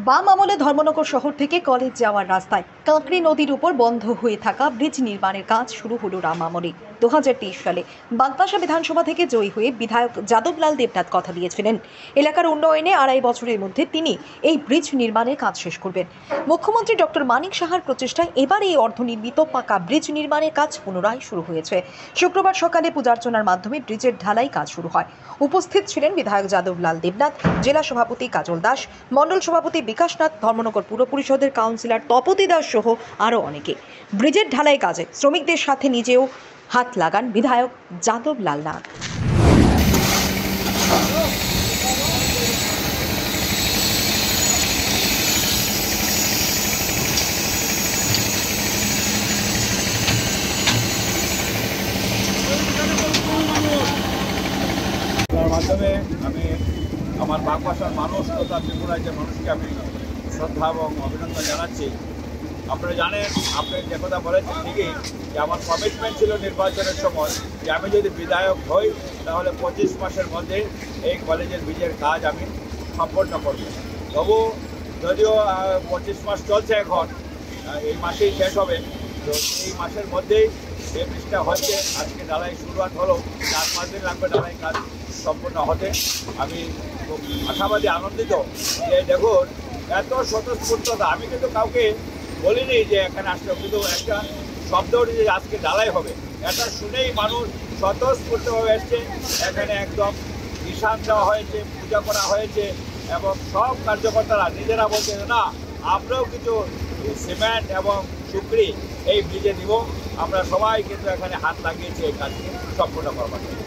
বাম আমলে ধর্মনগর শহর থেকে কলেজ যাওয়ার রাস্তায় কাঁকড়ি নদীর উপর বন্ধ হয়ে থাকা ব্রিজ নির্মাণের কাজ শুরু হলো রাম আমলে। 2023 সালে বাগবাসা বিধানসভা থেকে জয়ী হয়ে বিধায়ক যাদবলাল দেবনাথ কথা দিয়েছিলেন এলাকার উন্নয়নে 2.5 বছরের মধ্যে তিনি এই ব্রিজ নির্মাণের কাজ শেষ করবেন। মুখ্যমন্ত্রী ডক্টর মানিক সাহার প্রচেষ্টায় এবার এই অর্ধনির্মিত পাকা ব্রিজ নির্মাণের কাজ পুনরায় শুরু হয়েছে। শুক্রবার সকালে পূজার্চনার মাধ্যমে ব্রিজের ঢালাই কাজ শুরু হয়। উপস্থিত ছিলেন বিধায়ক যাদবলাল দেবনাথ, জেলা সভাপতি কাজল দাস, মণ্ডল সভাপতি বিকাশ নাথ, ধর্মনগর পুর পরিষদের কাউন্সিলর তপতি দাস সহ আরও অনেকে। ব্রিজের ঢালাই কাজে শ্রমিকদের সাথে নিজেও হাত লাগান বিধায়ক যাদবলাল নাথ। তার মাধ্যমে আমি আমার বাগবাসার মানুষ তথা ত্রিপুরা রাজ্যের মানুষকে আমি শ্রদ্ধা এবং অভিনন্দন জানাচ্ছি। আপনারা জানেন, আপনি যে কথা বলেছেন ঠিকই, যে আমার কমিটমেন্ট ছিল নির্বাচনের সময় যে আমি যদি বিধায়ক হই তাহলে 25 মাসের মধ্যে এই কলেজের ব্রিজের কাজ আমি সম্পন্ন করব। তবু যদিও 25 মাস চলছে, এখন এই মাসেই শেষ হবে, তো এই মাসের মধ্যেই এই ব্রিজটা হচ্ছে। আজকে ঢালাই শুরুয়াত হলো, 4-5 দিন লাগবে ঢালাই কাজ সম্পূর্ণ হতে। আমি খুব আশাবাদী, আনন্দিত যে দেখুন এত স্বতঃস্ফূর্ততা। আমি কিন্তু কাউকে বলিনি যে এখানে আসতে, কিন্তু একটা শব্দ উঠেছে যে আজকে ঢালাই হবে, এটা শুনেই মানুষ স্বতঃস্ফূর্তভাবে এসছে। এখানে একদম নিশান দেওয়া হয়েছে, পূজা করা হয়েছে এবং সব কার্যকর্তারা নিজেরা বলছে না আমরাও কিছু সিমেন্ট এবং সুকরি এই ব্রিজে দিব। আমরা সবাই কিন্তু এখানে হাত লাগিয়েছি এই কাজকে সম্পূর্ণ করবার জন্য।